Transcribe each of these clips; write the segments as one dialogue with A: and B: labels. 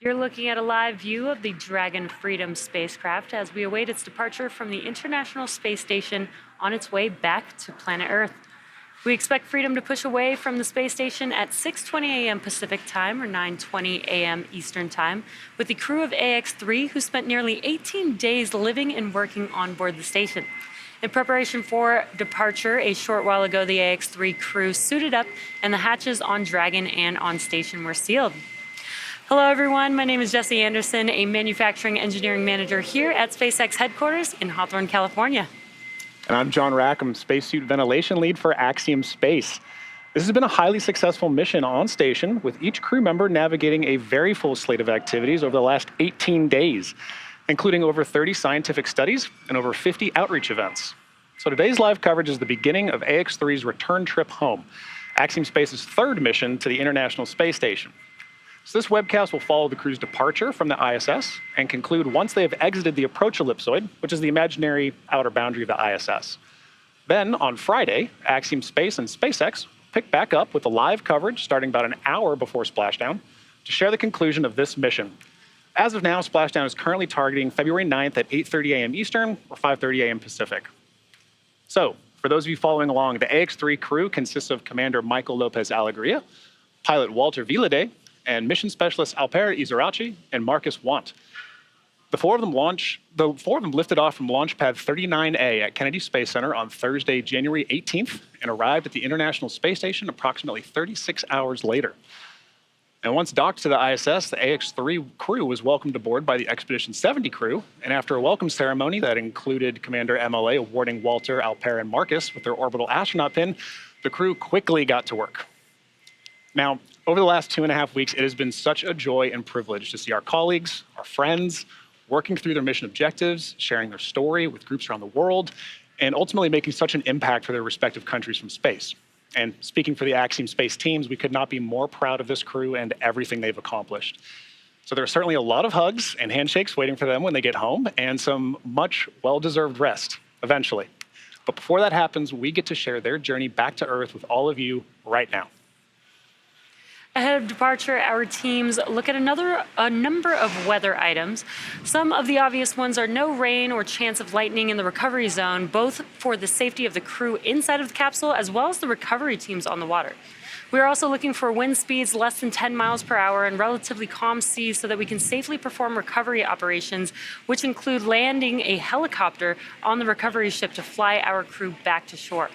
A: You're looking at a live view of the Dragon Freedom spacecraft as we await its departure from the International Space Station on its way back to planet Earth. We expect Freedom to push away from the space station at 6:20 a.m. Pacific Time or 9:20 a.m. Eastern Time with the crew of AX-3 who spent nearly 18 days living and working on board the station. In preparation for departure, a short while ago, the AX-3 crew suited up and the hatches on Dragon and on station were sealed. Hello, everyone. My name is Jesse Anderson, a manufacturing engineering manager here at SpaceX headquarters in Hawthorne, California.
B: And I'm John Rackham, spacesuit ventilation lead for Axiom Space. This has been a highly successful mission on station, with each crew member navigating a very full slate of activities over the last 18 days, including over 30 scientific studies and over 50 outreach events. So today's live coverage is the beginning of AX-3's return trip home, Axiom Space's third mission to the International Space Station. So this webcast will follow the crew's departure from the ISS and conclude once they have exited the approach ellipsoid, which is the imaginary outer boundary of the ISS. Then, on Friday, Axiom Space and SpaceX pick back up with the live coverage starting about an hour before splashdown to share the conclusion of this mission. As of now, splashdown is currently targeting February 9th at 8:30 a.m. Eastern or 5:30 a.m. Pacific. So, for those of you following along, the AX-3 crew consists of Commander Michael Lopez Alegria, pilot Walter Vilade, and mission specialists Alper Izarachi and Marcus Want. The four of them lifted off from launch pad 39A at Kennedy Space Center on Thursday, January 18th, and arrived at the International Space Station approximately 36 hours later. And once docked to the ISS, the AX-3 crew was welcomed aboard by the Expedition 70 crew, and after a welcome ceremony that included Commander MLA awarding Walter, Alper, and Marcus with their orbital astronaut pin, the crew quickly got to work. Now, over the last 2.5 weeks, it has been such a joy and privilege to see our colleagues, our friends, working through their mission objectives, sharing their story with groups around the world, and ultimately making such an impact for their respective countries from space. And speaking for the Axiom Space teams, we could not be more proud of this crew and everything they've accomplished. So there are certainly a lot of hugs and handshakes waiting for them when they get home, and some much well-deserved rest, eventually. But before that happens, we get to share their journey back to Earth with all of you right now.
A: Ahead of departure, our teams look at a number of weather items. Some of the obvious ones are no rain or chance of lightning in the recovery zone, both for the safety of the crew inside of the capsule as well as the recovery teams on the water. We are also looking for wind speeds less than 10 miles per hour and relatively calm seas so that we can safely perform recovery operations, which include landing a helicopter on the recovery ship to fly our crew back to shore.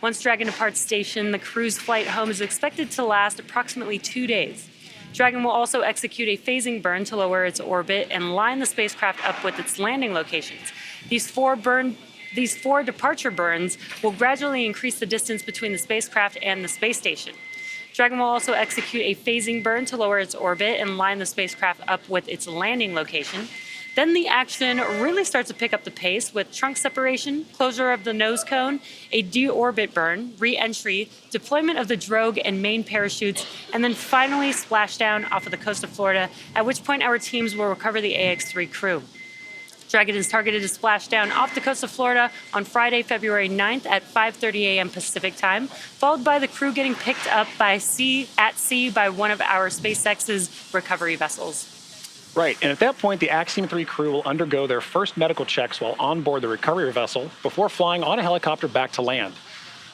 A: Once Dragon departs station, the crew's flight home is expected to last approximately 2 days. Dragon will also execute a phasing burn to lower its orbit and line the spacecraft up with its landing locations. These four departure burns will gradually increase the distance between the spacecraft and the space station. Dragon will also execute a phasing burn to lower its orbit and line the spacecraft up with its landing location. Then the action really starts to pick up the pace with trunk separation, closure of the nose cone, a deorbit burn, re-entry, deployment of the drogue and main parachutes, and then finally splashdown off of the coast of Florida, at which point our teams will recover the AX-3 crew. Dragon is targeted to splash down off the coast of Florida on Friday, February 9th at 5:30 a.m. Pacific time, followed by the crew getting picked up at sea by one of our SpaceX's recovery vessels.
B: Right, and at that point, the Axiom 3 crew will undergo their first medical checks while on board the recovery vessel before flying on a helicopter back to land.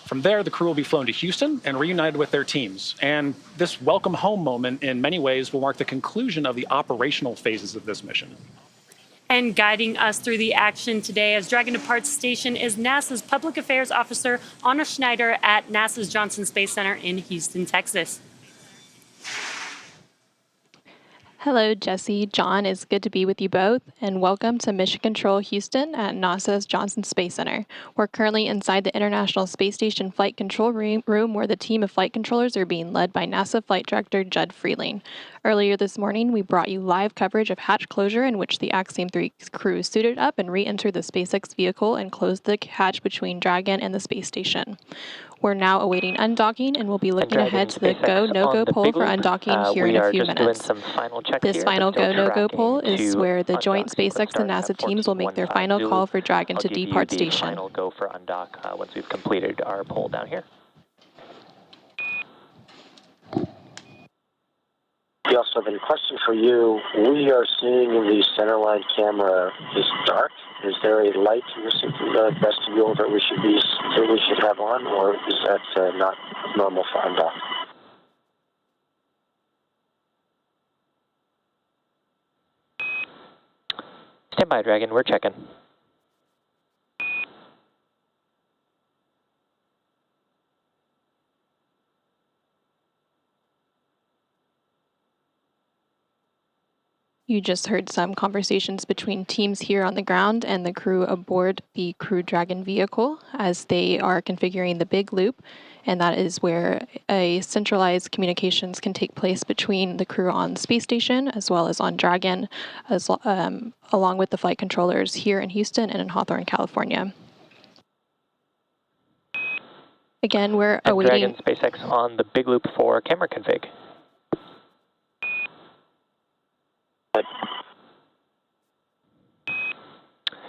B: From there, the crew will be flown to Houston and reunited with their teams. And this welcome home moment, in many ways, will mark the conclusion of the operational phases of this mission.
A: And guiding us through the action today as Dragon departs station is NASA's Public Affairs Officer Anna Schneider at NASA's Johnson Space Center in Houston, Texas.
C: Hello, Jesse, John. It's good to be with you both, and welcome to Mission Control Houston at NASA's Johnson Space Center. We're currently inside the International Space Station Flight Control Room where the team of flight controllers are being led by NASA Flight Director Judd Freeling. Earlier this morning, we brought you live coverage of hatch closure in which the Axiom 3 crew suited up and re-entered the SpaceX vehicle and closed the hatch between Dragon and the space station. We're now awaiting undocking and we'll be looking ahead to the go, no-go poll for undocking here in a few minutes. This final go, no-go poll is where the joint SpaceX and NASA teams will make their final call for Dragon to depart station.
D: Final go for undock once we've completed our poll down here.
E: Yes, so the question for you, we are seeing in the centerline camera is dark. Is there a light missing from the vestibule that we should have on, or is that not normal for undock?
D: Stand by, Dragon. We're checking.
C: You just heard some conversations between teams here on the ground and the crew aboard the Crew Dragon vehicle as they are configuring the big loop, and that is where a centralized communications can take place between the crew on the space station as well as on Dragon, along with the flight controllers here in Houston and in Hawthorne, California. Again, we're awaiting...
D: Dragon SpaceX on the big loop for camera config.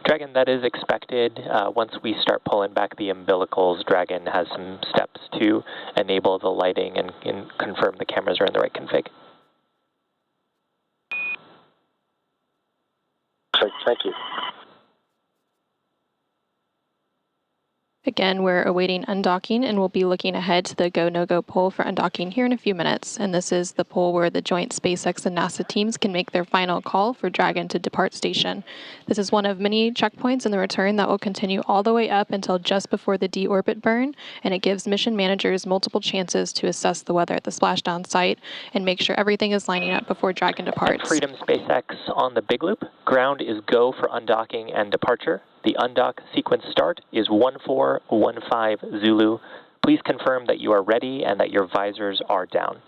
D: Dragon, that is expected. Once we start pulling back the umbilicals, Dragon has some steps to enable the lighting and confirm the cameras are in the right config.
E: Thank you.
C: Again, we're awaiting undocking, and we'll be looking ahead to the go, no-go poll for undocking here in a few minutes. And this is the poll where the joint SpaceX and NASA teams can make their final call for Dragon to depart station. This is one of many checkpoints in the return that will continue all the way up until just before the deorbit burn, and it gives mission managers multiple chances to assess the weather at the splashdown site and make sure everything is lining up before Dragon departs.
D: Freedom SpaceX on the big loop. Ground is go for undocking and departure. The undock sequence start is 1415 Zulu. Please confirm that you are ready and that your visors are down.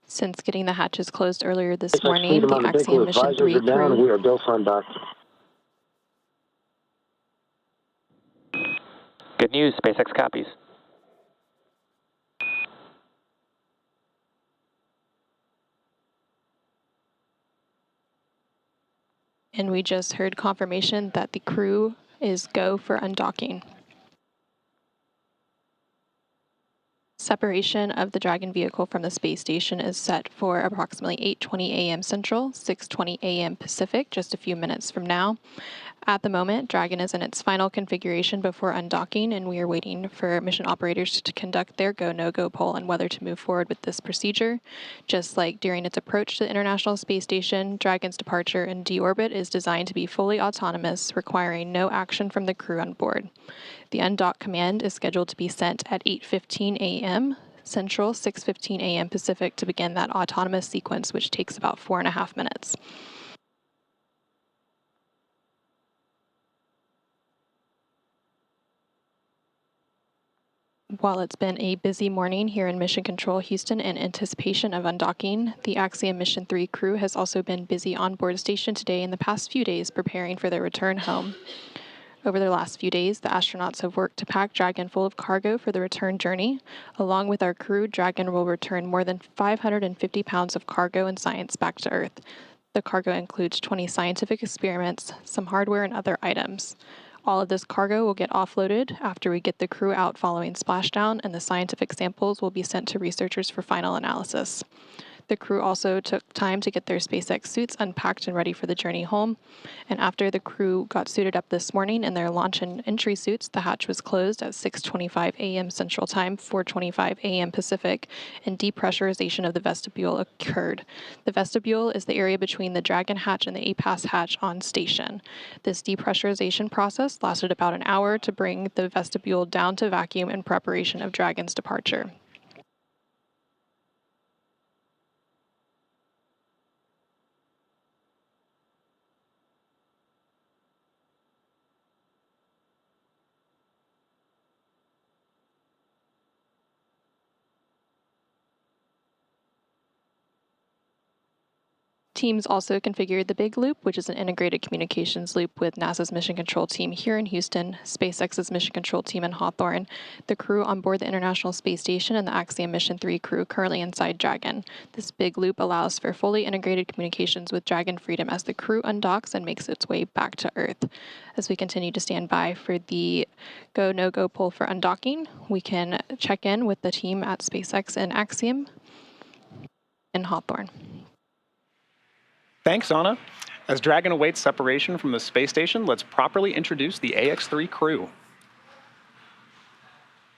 C: Since getting the hatches closed earlier this morning, the Axiom Mission 3 crew...
E: We are go for undock.
D: Good news, SpaceX copies.
C: And we just heard confirmation that the crew is go for undocking. Separation of the Dragon vehicle from the space station is set for approximately 8:20 a.m. Central, 6:20 a.m. Pacific, just a few minutes from now. At the moment, Dragon is in its final configuration before undocking, and we are waiting for mission operators to conduct their go, no-go poll on whether to move forward with this procedure. Just like during its approach to the International Space Station, Dragon's departure and deorbit is designed to be fully autonomous, requiring no action from the crew on board. The undock command is scheduled to be sent at 8:15 a.m. Central, 6:15 a.m. Pacific to begin that autonomous sequence, which takes about 4.5 minutes. While it's been a busy morning here in Mission Control Houston in anticipation of undocking, the Axiom Mission 3 crew has also been busy on board station today in the past few days preparing for their return home. Over the last few days, the astronauts have worked to pack Dragon full of cargo for the return journey. Along with our crew, Dragon will return more than 550 pounds of cargo and science back to Earth. The cargo includes 20 scientific experiments, some hardware, and other items. All of this cargo will get offloaded after we get the crew out following splashdown, and the scientific samples will be sent to researchers for final analysis. The crew also took time to get their SpaceX suits unpacked and ready for the journey home. And after the crew got suited up this morning in their launch and entry suits, the hatch was closed at 6:25 a.m. Central Time, 4:25 a.m. Pacific, and depressurization of the vestibule occurred. The vestibule is the area between the Dragon hatch and the APAS hatch on station. This depressurization process lasted about an hour to bring the vestibule down to vacuum in preparation of Dragon's departure. teams also configured the Big Loop, which is an integrated communications loop with NASA's Mission Control team here in Houston, SpaceX's Mission Control team in Hawthorne, the crew on board the International Space Station, and the Axiom Mission 3 crew currently inside Dragon. This Big Loop allows for fully integrated communications with Dragon Freedom as the crew undocks and makes its way back to Earth. As we continue to stand by for the go, no-go poll for undocking, we can check in with the team at SpaceX and Axiom in Hawthorne.
B: Thanks, Anna. As Dragon awaits separation from the space station, let's properly introduce the AX-3 crew.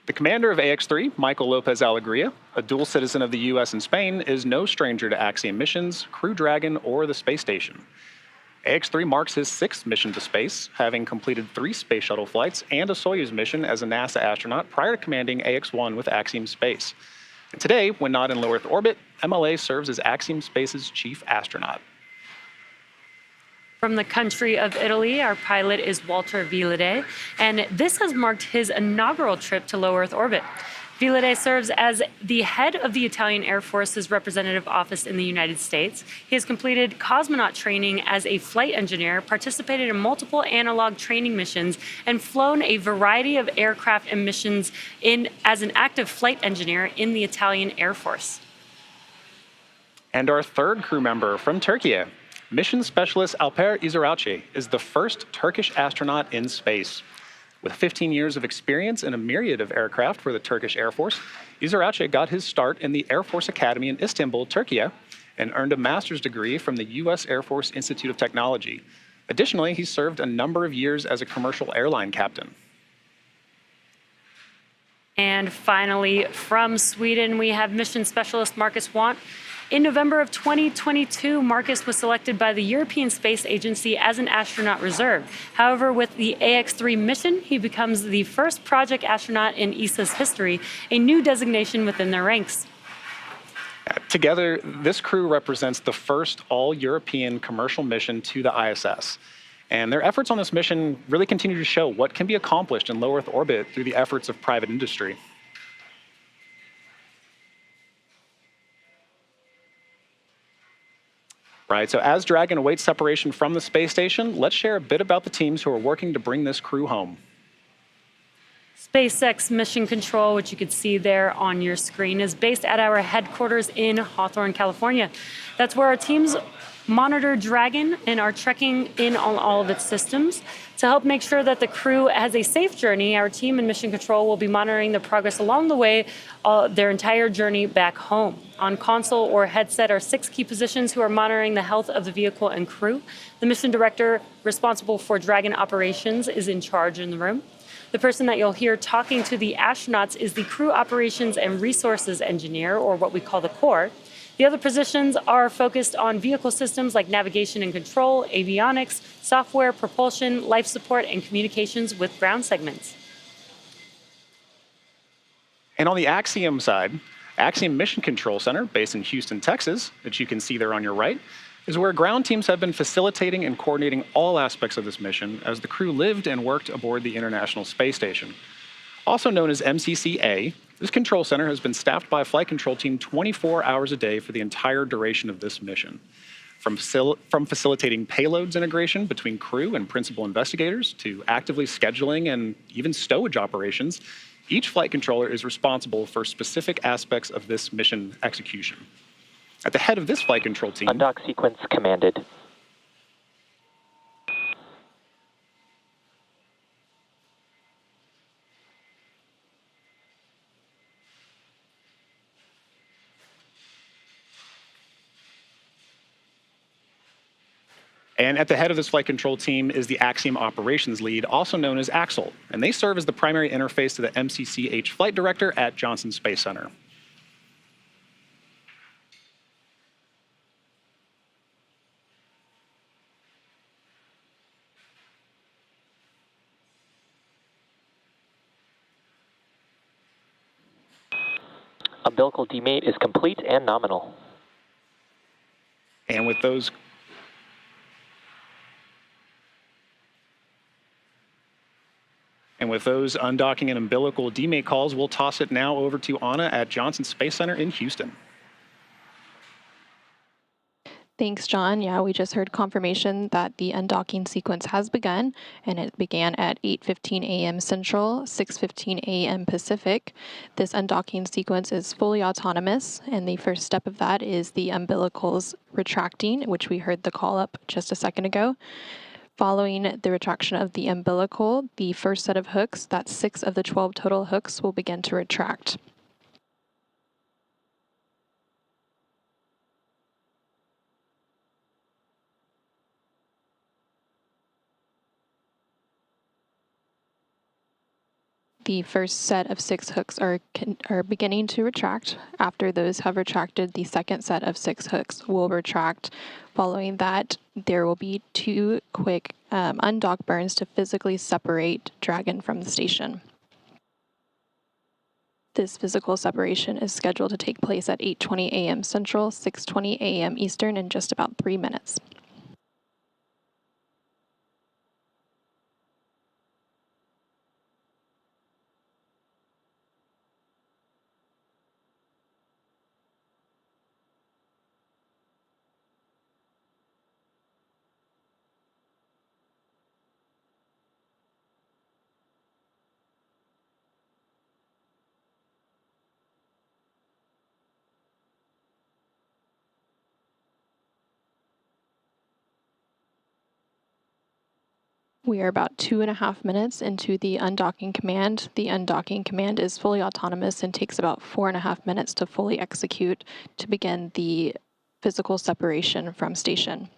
B: The commander of AX-3, Michael Lopez Alegria, a dual citizen of the US and Spain, is no stranger to Axiom missions, Crew Dragon, or the space station. AX-3 marks his 6th mission to space, having completed 3 space shuttle flights and a Soyuz mission as a NASA astronaut prior to commanding AX-1 with Axiom Space. And today, when not in low Earth orbit, MLA serves as Axiom Space's chief astronaut.
A: From the country of Italy, our pilot is Walter Vilade, and this has marked his inaugural trip to low Earth orbit. Vilade serves as the head of the Italian Air Force's representative office in the United States. He has completed cosmonaut training as a flight engineer, participated in multiple analog training missions, and flown a variety of aircraft and missions as an active flight engineer in the Italian Air Force.
B: And our 3rd crew member from Turkey, mission specialist Alper Iziraci, is the first Turkish astronaut in space. With 15 years of experience in a myriad of aircraft for the Turkish Air Force, Iziraci got his start in the Air Force Academy in Istanbul, Turkey, and earned a master's degree from the U.S. Air Force Institute of Technology. Additionally, he served a number of years as a commercial airline captain.
A: And finally, from Sweden, we have mission specialist Marcus Want. In November of 2022, Marcus was selected by the European Space Agency as an astronaut reserve. However, with the AX-3 mission, he becomes the first project astronaut in ESA's history, a new designation within their ranks.
B: Together, this crew represents the first all-European commercial mission to the ISS. And their efforts on this mission really continue to show what can be accomplished in low Earth orbit through the efforts of private industry. Right, so as Dragon awaits separation from the space station, let's share a bit about the teams who are working to bring this crew home.
A: SpaceX Mission Control, which you could see there on your screen, is based at our headquarters in Hawthorne, California. That's where our teams monitor Dragon and are checking in on all of its systems. To help make sure that the crew has a safe journey, our team in Mission Control will be monitoring the progress along the way, their entire journey back home. On console or headset are 6 key positions who are monitoring the health of the vehicle and crew. The mission director responsible for Dragon operations is in charge in the room. The person that you'll hear talking to the astronauts is the crew operations and resources engineer, or what we call the core. The other positions are focused on vehicle systems like navigation and control, avionics, software, propulsion, life support, and communications with ground segments.
B: And on the Axiom side, Axiom Mission Control Center, based in Houston, Texas, that you can see there on your right, is where ground teams have been facilitating and coordinating all aspects of this mission as the crew lived and worked aboard the International Space Station. Also known as MCC-A, this control center has been staffed by a flight control team 24 hours a day for the entire duration of this mission. From facilitating payloads integration between crew and principal investigators to actively scheduling and even stowage operations, each flight controller is responsible for specific aspects of this mission execution. At the head of this flight control team...
D: Undock sequence commanded.
B: And at the head of this flight control team is the Axiom operations lead, also known as Axel, and they serve as the primary interface to the MCC-H flight director at Johnson Space Center.
D: Umbilical demate is complete and nominal.
B: And with those undocking and umbilical demate calls, we'll toss it now over to Anna at Johnson Space Center in Houston.
C: Thanks, John. Yeah, we just heard confirmation that the undocking sequence has begun, and it began at 8:15 a.m. Central, 6:15 a.m. Pacific. This undocking sequence is fully autonomous, and the first step of that is the umbilicals retracting, which we heard the call up just a second ago. Following the retraction of the umbilical, the first set of hooks, that's 6 of the 12 total hooks, will begin to retract. The first set of 6 hooks are beginning to retract. After those have retracted, the second set of 6 hooks will retract. Following that, there will be 2 quick undock burns to physically separate Dragon from the station. This physical separation is scheduled to take place at 8:20 a.m. Central, 6:20 a.m. Eastern in just about 3 minutes. We are about 2.5 minutes into the undocking command. The undocking command is fully autonomous and takes about 4.5 minutes to fully execute to begin the physical separation from station.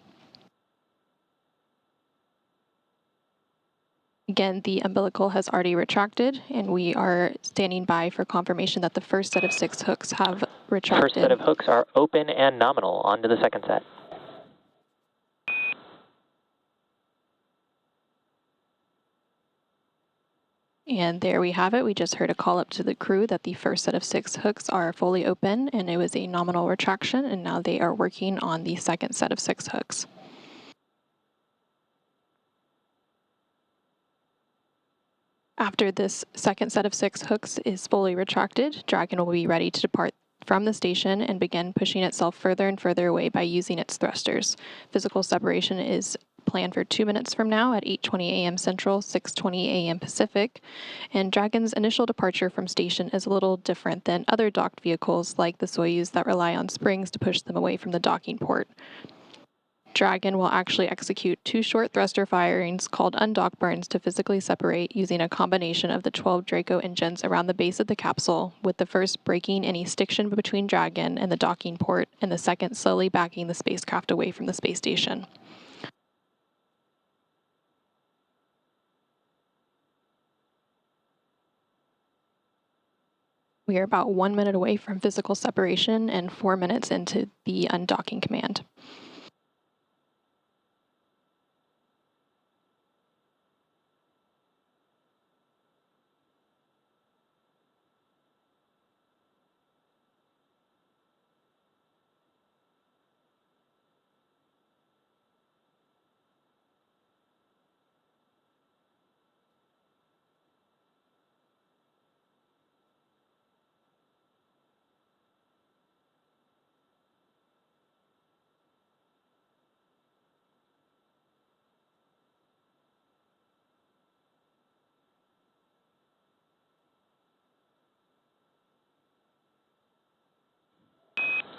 C: Again, the umbilical has already retracted, and we are standing by for confirmation that the first set of 6 hooks have retracted.
D: First set of hooks are open and nominal. On to the second set.
C: And there we have it. We just heard a call up to the crew that the first set of 6 hooks are fully open, and it was a nominal retraction, and now they are working on the second set of 6 hooks. After this second set of 6 hooks is fully retracted, Dragon will be ready to depart from the station and begin pushing itself further and further away by using its thrusters. Physical separation is planned for 2 minutes from now at 8:20 a.m. Central, 6:20 a.m. Pacific, and Dragon's initial departure from station is a little different than other docked vehicles like the Soyuz that rely on springs to push them away from the docking port. Dragon will actually execute 2 short thruster firings called undock burns to physically separate using a combination of the 12 Draco engines around the base of the capsule, with the first breaking any stiction between Dragon and the docking port, and the second slowly backing the spacecraft away from the space station. We are about 1 minute away from physical separation and 4 minutes into the undocking command.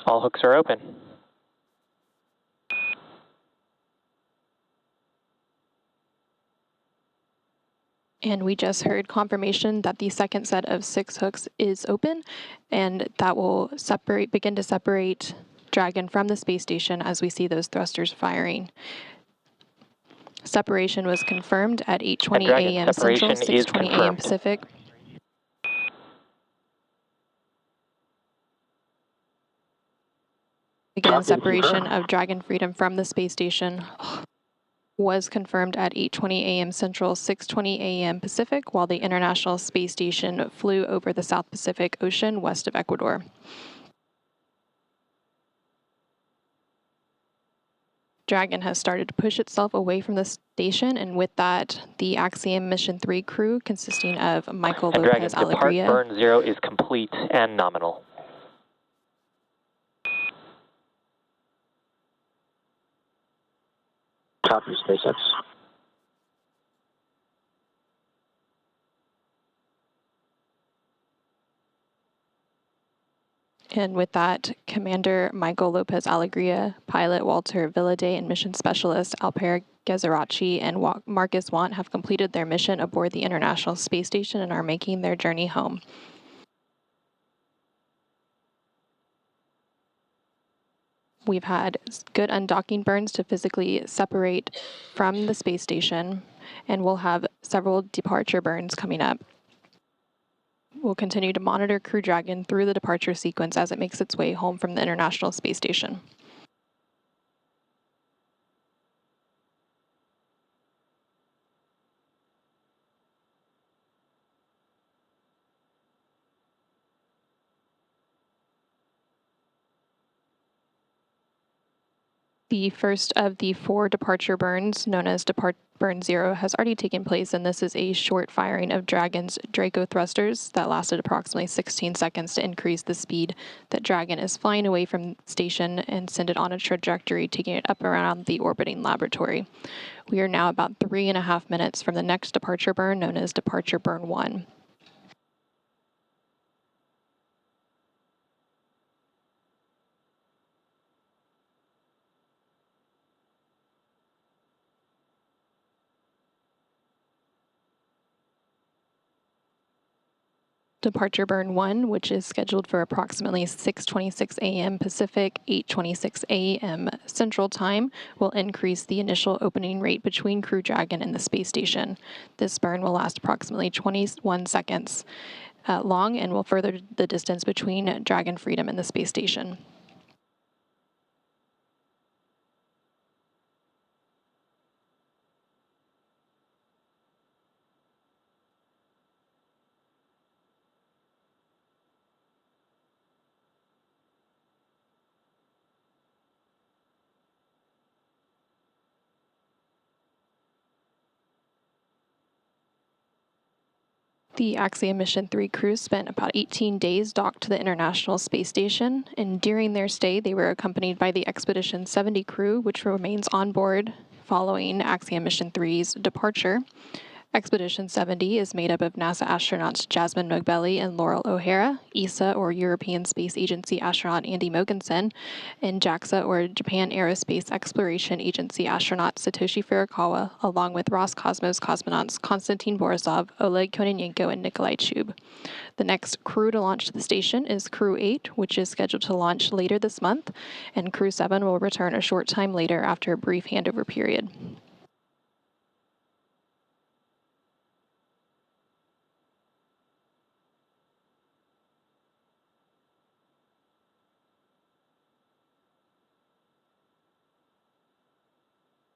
D: All hooks are open.
C: And we just heard confirmation that the second set of 6 hooks is open, and that will begin to separate Dragon from the space station as we see those thrusters firing. Separation was confirmed at 8:20 a.m. Central, 6:20 a.m. Pacific. Again, separation of Dragon Freedom from the space station was confirmed at 8:20 a.m. Central, 6:20 a.m. Pacific, while the International Space Station flew over the South Pacific Ocean west of Ecuador. Dragon has started to push itself away from the station, and with that, the Axiom Mission 3 crew, consisting of Michael
D: And
C: Lopez
D: Dragon,
C: Alegria.
D: depart burn 0 is complete and nominal.
E: Copy, SpaceX.
C: And with that, Commander Michael Lopez Alegria, Pilot Walter Villaday, and Mission Specialist Alper Gezeracci and Marcus Want have completed their mission aboard the International Space Station and are making their journey home. We've had good undocking burns to physically separate from the space station, and we'll have several departure burns coming up. We'll continue to monitor Crew Dragon through the departure sequence as it makes its way home from the International Space Station. The first of the 4 departure burns, known as Burn 0, has already taken place, and this is a short firing of Dragon's Draco thrusters that lasted approximately 16 seconds to increase the speed that Dragon is flying away from station and send it on a trajectory, taking it up around the orbiting laboratory. We are now about 3.5 minutes from the next departure burn, known as Departure Burn 1. Departure Burn 1, which is scheduled for approximately 6:26 a.m. Pacific, 8:26 a.m. Central Time, will increase the initial opening rate between Crew Dragon and the space station. This burn will last approximately 21 seconds long and will further the distance between Dragon Freedom and the space station. The Axiom Mission 3 crew spent about 18 days docked to the International Space Station, and during their stay, they were accompanied by the Expedition 70 crew, which remains on board following Axiom Mission 3's departure. Expedition 70 is made up of NASA astronauts Jasmine Mogbelli and Laurel O'Hara, ESA or European Space Agency astronaut Andy Mogensen, and JAXA or Japan Aerospace Exploration Agency astronaut Satoshi Furukawa, along with Roscosmos cosmonauts Konstantin Borisov, Oleg Kononenko, and Nikolai Chub. The next crew to launch to the station is Crew 8, which is scheduled to launch later this month, and Crew 7 will return a short time later after a brief handover period.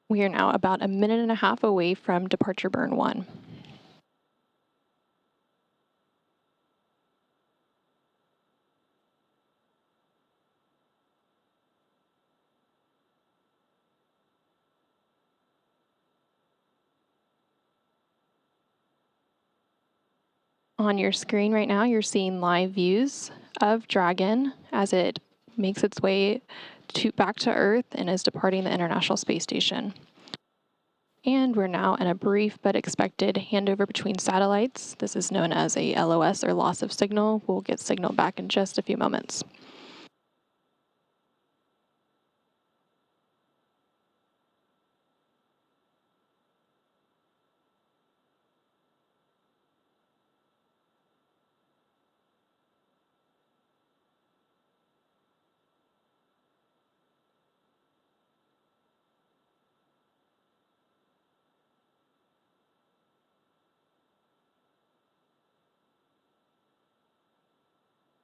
C: We are now about 1.5 minutes away from Departure Burn 1. On your screen right now, you're seeing live views of Dragon as it makes its way back to Earth and is departing the International Space Station. And we're now in a brief but expected handover between satellites. This is known as a LOS, or loss of signal. We'll get signal back in just a few moments.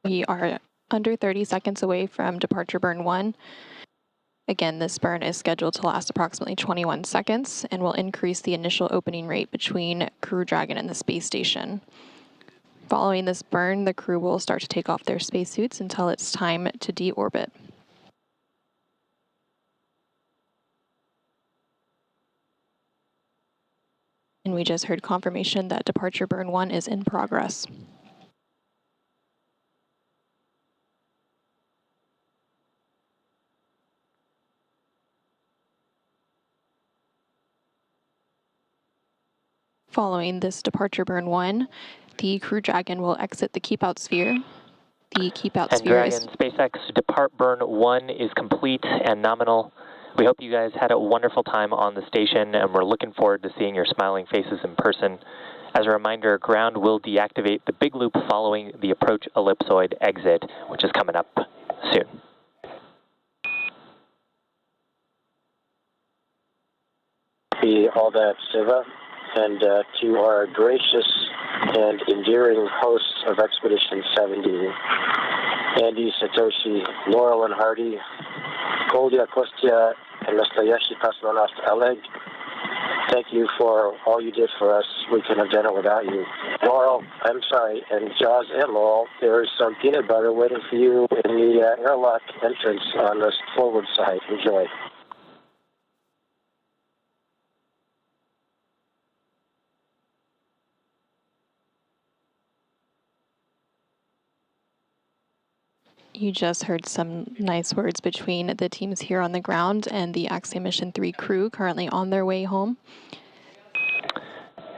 C: We are under 30 seconds away from Departure Burn 1. Again, this burn is scheduled to last approximately 21 seconds and will increase the initial opening rate between Crew Dragon and the space station. Following this burn, the crew will start to take off their spacesuits until it's time to deorbit. And we just heard confirmation that Departure Burn 1 is in progress. Following this departure burn 1, the Crew Dragon will exit the keep out sphere. The keep out
D: And
C: sphere
D: Dragon SpaceX depart burn 1 is complete and nominal. We hope you guys had a wonderful time on the station, and we're looking forward to seeing your smiling faces in person. As a reminder, ground will deactivate the big loop following the approach ellipsoid exit, which is coming up soon.
E: All that Siva, and to our gracious and endearing hosts of Expedition 70, Andy, Satoshi, Laurel, and Hardy, Koldia, Kostya, and Nastayashi Kosmonauts Oleg. Thank you for all you did for us. We couldn't have done it without you. Laurel, I'm sorry, and Jaws and Laurel, there's some peanut butter waiting for you in the airlock entrance on the forward side. Enjoy.
C: You just heard some nice words between the teams here on the ground and the Axiom Mission 3 crew currently on their way home.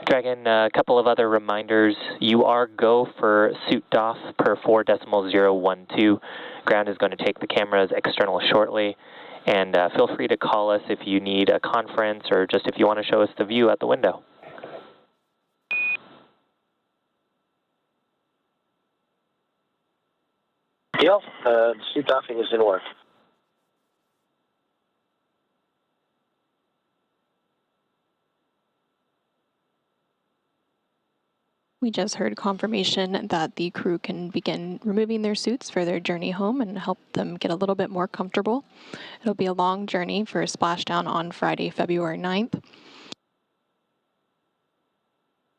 D: Dragon, a couple of other reminders. You are go for suit DOF per 4.012. Ground is going to take the cameras external shortly. And feel free to call us if you need a conference or just if you want to show us the view out the window.
E: Deal. The suit doffing is in work.
C: We just heard confirmation that the crew can begin removing their suits for their journey home and help them get a little bit more comfortable. It'll be a long journey for splashdown on Friday, February 9th.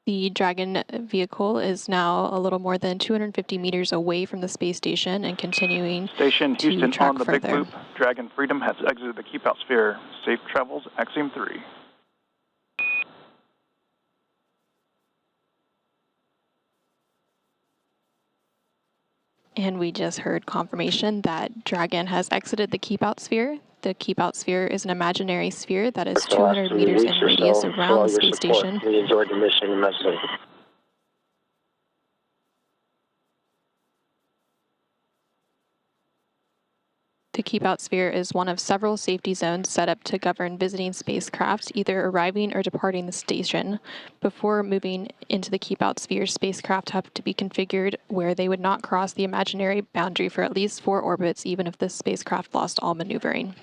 C: The Dragon vehicle is now a little more than 250 meters away from the space station and continuing
F: Station
C: to
F: Houston
C: track
F: on the
C: further.
F: Big Loop. Dragon Freedom has exited the keep out sphere. Safe travels, Axiom 3.
C: And we just heard confirmation that Dragon has exited the keep out sphere. The keep out sphere is an imaginary sphere that is 200 meters in radius around the space station.
E: We enjoyed the mission immensely.
C: The keep out sphere is one of several safety zones set up to govern visiting spacecraft either arriving or departing the station. Before moving into the keep out sphere, spacecraft have to be configured where they would not cross the imaginary boundary for at least 4 orbits, even if the spacecraft lost all maneuvering.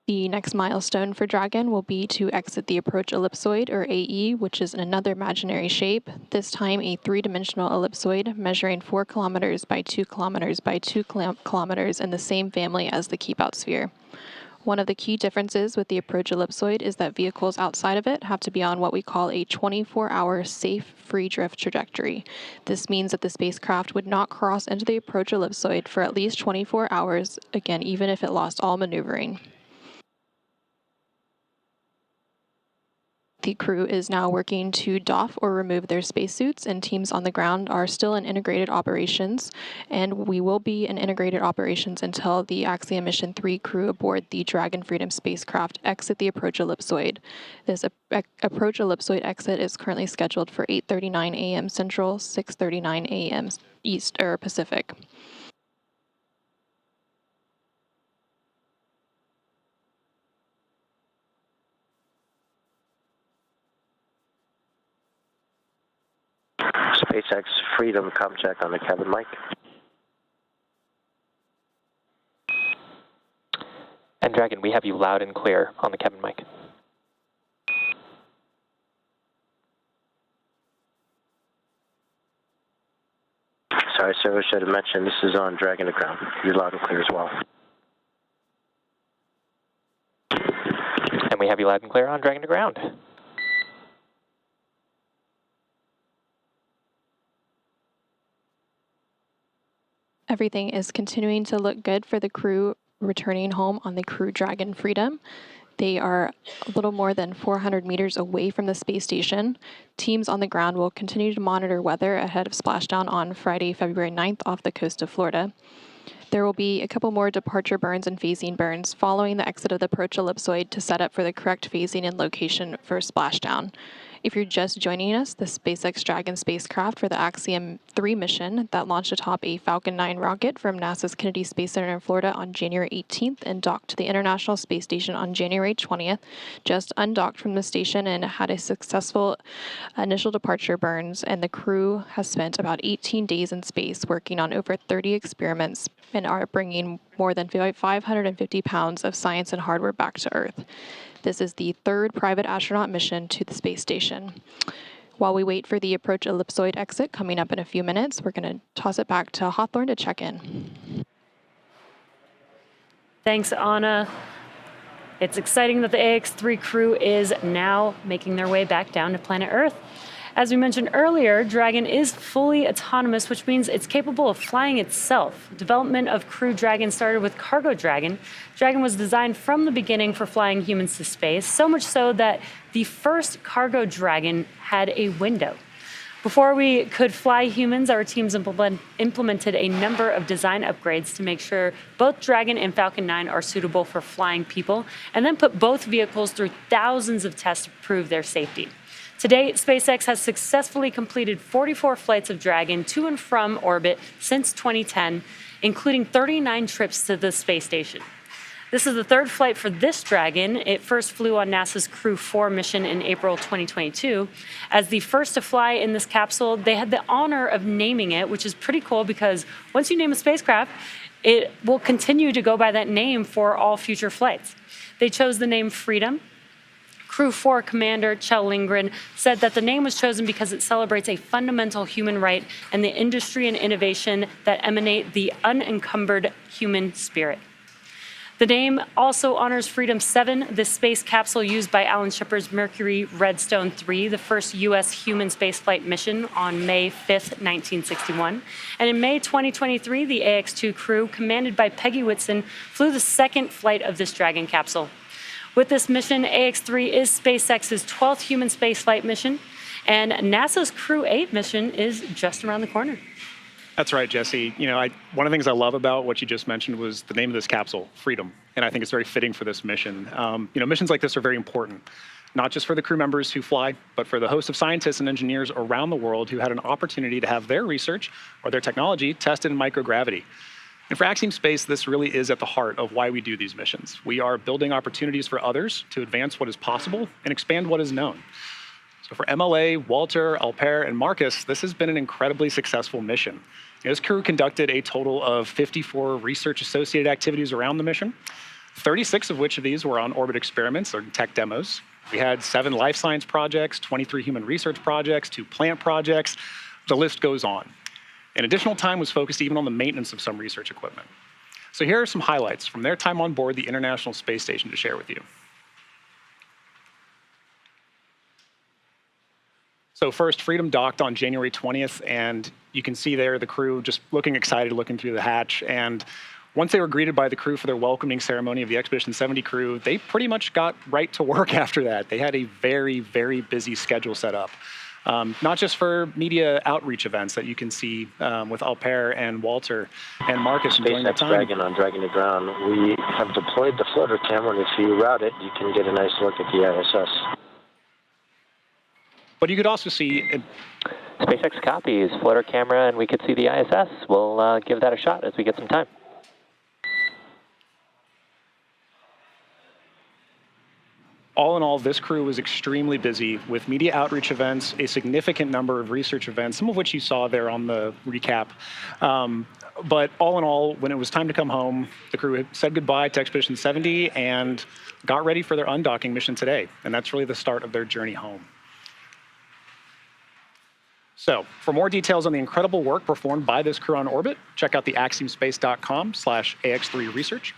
C: The next milestone for Dragon will be to exit the approach ellipsoid, or AE, which is another imaginary shape, this time a 3-dimensional ellipsoid measuring 4 kilometers by 2 kilometers by 2 kilometers in the same family as the keep-out sphere. One of the key differences with the approach ellipsoid is that vehicles outside of it have to be on what we call a 24-hour safe free drift trajectory. This means that the spacecraft would not cross into the approach ellipsoid for at least 24 hours, again, even if it lost all maneuvering. The crew is now working to doff or remove their spacesuits, and teams on the ground are still in integrated operations, and we will be in integrated operations until the Axiom Mission 3 crew aboard the Dragon Freedom spacecraft exit the approach ellipsoid. This approach ellipsoid exit is currently scheduled for 8:39 a.m. Central, 6:39 a.m. East or Pacific.
E: SpaceX Freedom, com check on the cabin mic.
D: And Dragon, we have you loud and clear on the cabin mic.
E: Sorry, sir, I should have mentioned this is on Dragon to ground. You're loud and clear as well.
D: And we have you loud and clear on Dragon to ground.
C: Everything is continuing to look good for the crew returning home on the Crew Dragon Freedom. They are a little more than 400 meters away from the space station. Teams on the ground will continue to monitor weather ahead of splashdown on Friday, February 9th off the coast of Florida. There will be a couple more departure burns and phasing burns following the exit of the approach ellipsoid to set up for the correct phasing and location for splashdown. If you're just joining us, the SpaceX Dragon spacecraft for the Axiom 3 mission that launched atop a Falcon 9 rocket from NASA's Kennedy Space Center in Florida on January 18th and docked to the International Space Station on January 20th, just undocked from the station and had a successful initial departure burns, and the crew has spent about 18 days in space working on over 30 experiments and are bringing more than 550 pounds of science and hardware back to Earth. This is the third private astronaut mission to the space station. While we wait for the approach ellipsoid exit coming up in a few minutes, we're going to toss it back to Hawthorne to check in.
A: Thanks, Anna. It's exciting that the AX-3 crew is now making their way back down to planet Earth. As we mentioned earlier, Dragon is fully autonomous, which means it's capable of flying itself. Development of Crew Dragon started with Cargo Dragon. Dragon was designed from the beginning for flying humans to space, so much so that the first Cargo Dragon had a window. Before we could fly humans, our teams implemented a number of design upgrades to make sure both Dragon and Falcon 9 are suitable for flying people, and then put both vehicles through thousands of tests to prove their safety. To date, SpaceX has successfully completed 44 flights of Dragon to and from orbit since 2010, including 39 trips to the space station. This is the third flight for this Dragon. It first flew on NASA's Crew 4 mission in April 2022. As the first to fly in this capsule, they had the honor of naming it, which is pretty cool because once you name a spacecraft, it will continue to go by that name for all future flights. They chose the name Freedom. Crew 4 Commander Kjell Lindgren said that the name was chosen because it celebrates a fundamental human right and the industry and innovation that emanate the unencumbered human spirit. The name also honors Freedom 7, the space capsule used by Alan Shepard's Mercury Redstone 3, the first U.S. human spaceflight mission on May 5, 1961. And in May 2023, the AX-2 crew, commanded by Peggy Whitson, flew the second flight of this Dragon capsule. With this mission, AX-3 is SpaceX's 12th human spaceflight mission, and NASA's Crew 8 mission is just around the corner.
B: That's right, Jesse. One of the things I love about what you just mentioned was the name of this capsule, Freedom, and I think it's very fitting for this mission. Missions like this are very important, not just for the crew members who fly, but for the host of scientists and engineers around the world who had an opportunity to have their research or their technology tested in microgravity. And for Axiom Space, this really is at the heart of why we do these missions. We are building opportunities for others to advance what is possible and expand what is known. So for MLA, Walter, Alper, and Marcus, this has been an incredibly successful mission. This crew conducted a total of 54 research-associated activities around the mission, 36 of which of these were on-orbit experiments or tech demos. We had 7 life science projects, 23 human research projects, 2 plant projects. The list goes on. And additional time was focused even on the maintenance of some research equipment. So here are some highlights from their time on board the International Space Station to share with you. So first, Freedom docked on January 20th, and you can see there the crew just looking excited, looking through the hatch. And once they were greeted by the crew for their welcoming ceremony of the Expedition 70 crew, they pretty much got right to work after that. They had a very, very busy schedule set up. Not just for media outreach events that you can see with Alper and Walter and Marcus enjoying their time.
E: Dragon on Dragon to Ground, we have deployed the floater camera, and if you route it, you can get a nice look at the ISS.
B: But you could also see...
D: SpaceX copies floater camera, and we could see the ISS. We'll give that a shot as we get some time.
B: All in all, this crew was extremely busy with media outreach events, a significant number of research events, some of which you saw there on the recap. But all in all, when it was time to come home, the crew had said goodbye to Expedition 70 and got ready for their undocking mission today. And that's really the start of their journey home. So for more details on the incredible work performed by this crew on orbit, check out the axiomspace.com/AX3research.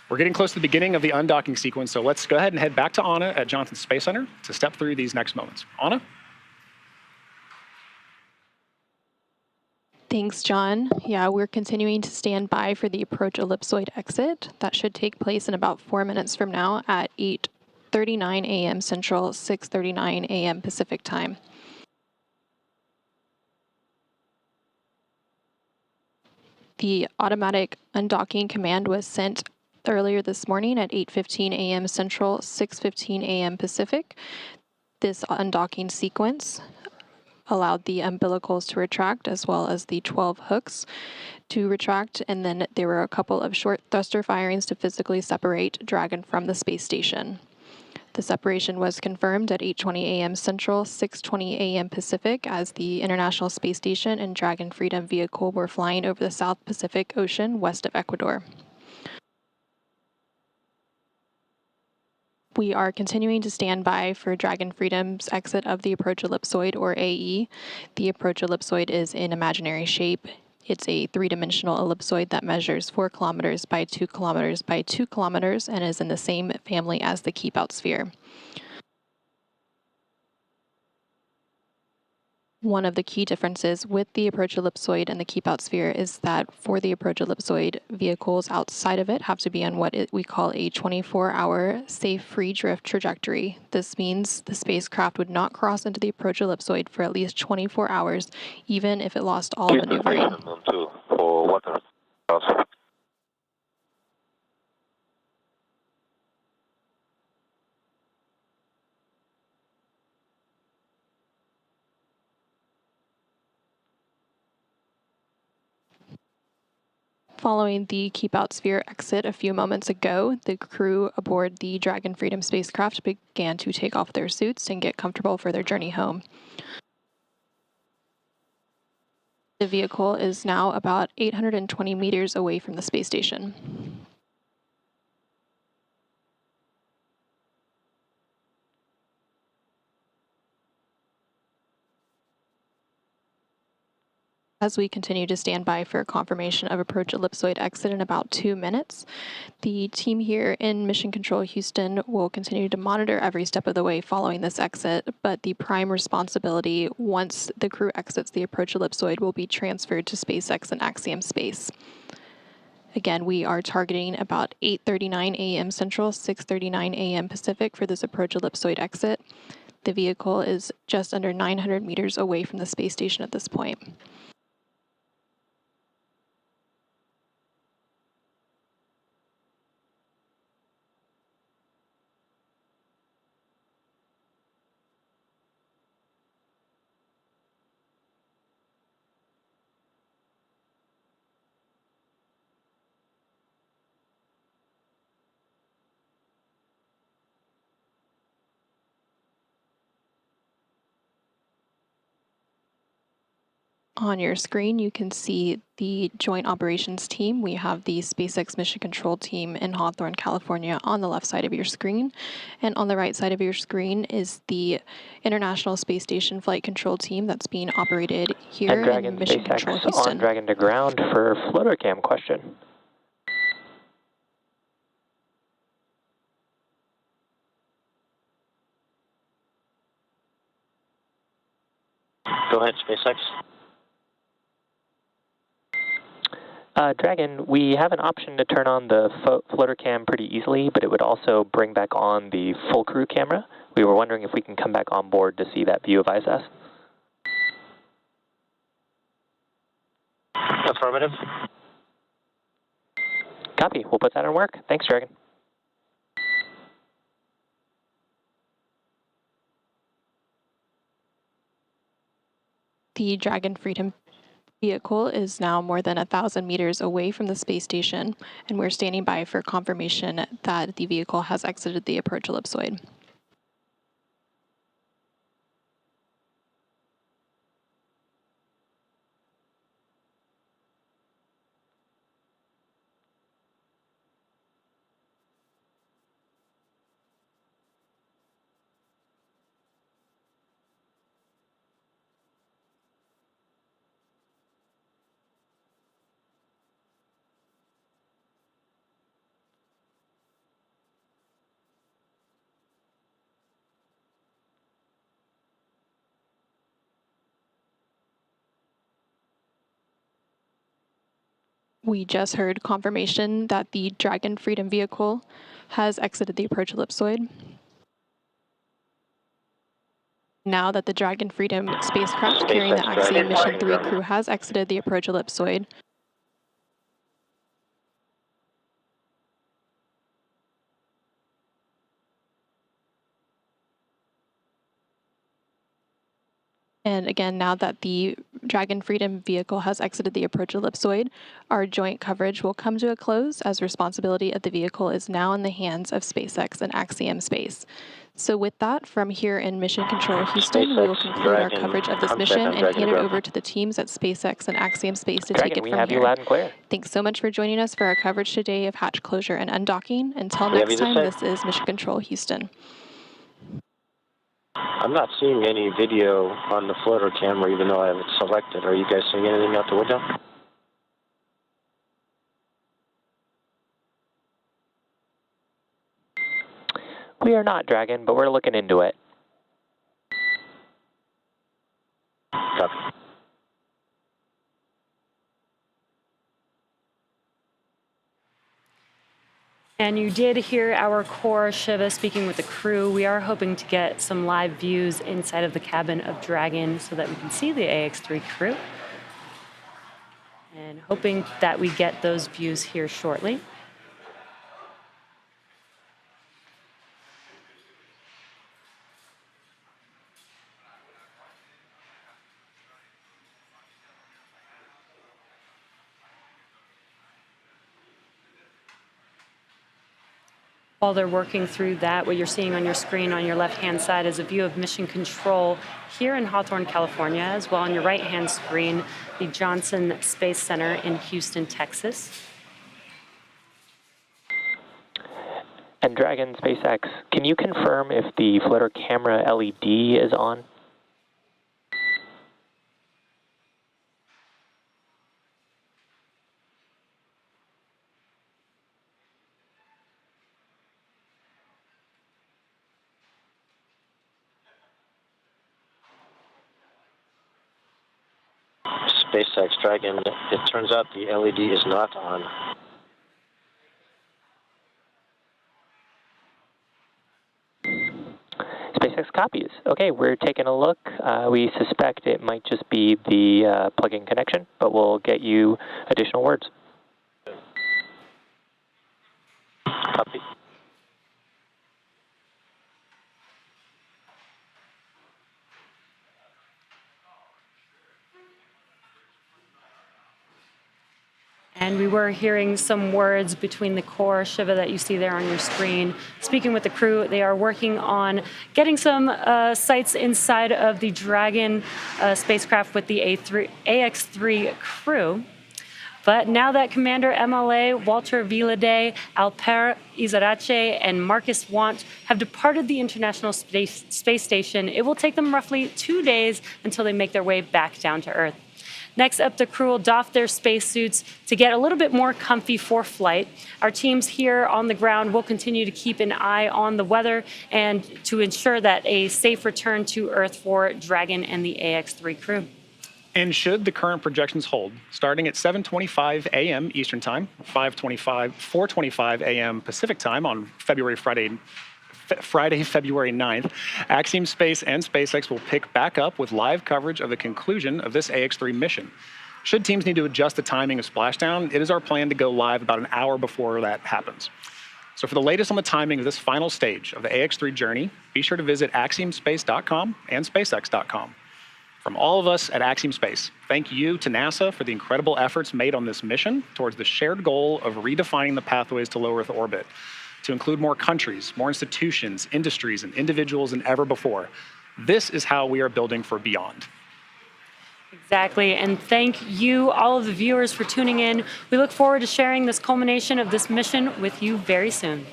B: We're getting close to the beginning of the undocking sequence, so let's go ahead and head back to Anna at Johnson Space Center to step through these next moments. Anna?
C: Thanks, John. Yeah, we're continuing to stand by for the approach ellipsoid exit. That should take place in about 4 minutes from now at 8:39 a.m. Central, 6:39 a.m. Pacific time. The automatic undocking command was sent earlier this morning at 8:15 a.m. Central, 6:15 a.m. Pacific. This undocking sequence allowed the umbilicals to retract as well as the 12 hooks to retract, and then there were a couple of short thruster firings to physically separate Dragon from the space station. The separation was confirmed at 8:20 a.m. Central, 6:20 a.m. Pacific, as the International Space Station and Dragon Freedom vehicle were flying over the South Pacific Ocean west of Ecuador. We are continuing to stand by for Dragon Freedom's exit of the approach ellipsoid, or AE. The approach ellipsoid is in imaginary shape. It's a three-dimensional ellipsoid that measures 4 kilometers by 2 kilometers by 2 kilometers and is in the same family as the keep-out sphere. One of the key differences with the approach ellipsoid and the keep-out sphere is that for the approach ellipsoid, vehicles outside of it have to be on what we call a 24-hour safe free drift trajectory. This means the spacecraft would not cross into the approach ellipsoid for at least 24 hours, even if it lost all maneuvering. Following the keep-out sphere exit a few moments ago, the crew aboard the Dragon Freedom spacecraft began to take off their suits and get comfortable for their journey home. The vehicle is now about 820 meters away from the space station. As we continue to stand by for confirmation of approach ellipsoid exit in about 2 minutes, the team here in Mission Control Houston will continue to monitor every step of the way following this exit, but the prime responsibility once the crew exits the approach ellipsoid will be transferred to SpaceX and Axiom Space. Again, we are targeting about 8:39 a.m. Central, 6:39 a.m. Pacific for this approach ellipsoid exit. The vehicle is just under 900 meters away from the space station at this point. On your screen, you can see the Joint Operations Team. We have the SpaceX Mission Control Team in Hawthorne, California on the left side of your screen. And on the right side of your screen is the International Space Station Flight Control Team that's being operated here
D: and Dragon
C: in Mission
D: SpaceX
C: Control Houston.
D: On Dragon to ground for floater cam question.
E: Go ahead, SpaceX.
D: Dragon, we have an option to turn on the floater cam pretty easily, but it would also bring back on the full crew camera. We were wondering if we can come back on board to see that view of ISS.
E: Affirmative.
D: Copy. We'll put that in work. Thanks, Dragon.
C: The Dragon Freedom vehicle is now more than 1,000 meters away from the space station, and we're standing by for confirmation that the vehicle has exited the approach ellipsoid. We just heard confirmation that the Dragon Freedom vehicle has exited the approach ellipsoid. Now that the Dragon Freedom spacecraft carrying the Axiom Mission 3 crew has exited the approach ellipsoid, And again, now that the Dragon Freedom vehicle has exited the approach ellipsoid, our joint coverage will come to a close as responsibility of the vehicle is now in the hands of SpaceX and Axiom Space. So with that, from here in Mission Control Houston, we will conclude our coverage of this mission and hand it over to the teams at SpaceX and Axiom Space to take it
D: we
C: from
D: have you
C: here.
D: loud and clear.
C: Thanks so much for joining us for our coverage today of hatch closure and undocking. Until next time, this is Mission Control Houston.
E: I'm not seeing any video on the floater camera, even though I have it selected. Are you guys seeing anything out the window?
D: We are not, Dragon, but we're looking into it.
E: Copy.
A: And you did hear our core Shiva speaking with the crew. We are hoping to get some live views inside of the cabin of Dragon so that we can see the AX-3 crew. And hoping that we get those views here shortly. While they're working through that, what you're seeing on your screen on your left-hand side is a view of Mission Control here in Hawthorne, California, as well on your right-hand screen, the Johnson Space Center in Houston, Texas.
D: And Dragon, SpaceX, can you confirm if the floater camera LED is on?
E: SpaceX Dragon, it turns out the LED is not on.
D: SpaceX copies. Okay, we're taking a look. We suspect it might just be the plug-in connection, but we'll get you additional words.
E: Copy.
A: And we were hearing some words between the core Shiva that you see there on your screen. Speaking with the crew, they are working on getting some sights inside of the Dragon spacecraft with the AX-3 crew. But now that Commander MLA Walter Vilade, Alper Izarache, and Marcus Want have departed the International Space Station, it will take them roughly 2 days until they make their way back down to Earth. Next up, the crew will doff their spacesuits to get a little bit more comfy for flight. Our teams here on the ground will continue to keep an eye on the weather and to ensure that a safe return to Earth for Dragon and the AX-3 crew.
B: And should the current projections hold, starting at 7:25 a.m. Eastern Time, 4:25 a.m. Pacific Time on Friday, February 9th, Axiom Space and SpaceX will pick back up with live coverage of the conclusion of this AX-3 mission. Should teams need to adjust the timing of splashdown, it is our plan to go live about an hour before that happens. So for the latest on the timing of this final stage of the AX-3 journey, be sure to visit axiomspace.com and spacex.com. From all of us at Axiom Space, thank you to NASA for the incredible efforts made on this mission towards the shared goal of redefining the pathways to low Earth orbit, to include more countries, more institutions, industries, and individuals than ever before. This is how we are building for beyond.
A: Exactly, and thank you, all of the viewers, for tuning in. We look forward to sharing this culmination of this mission with you very soon.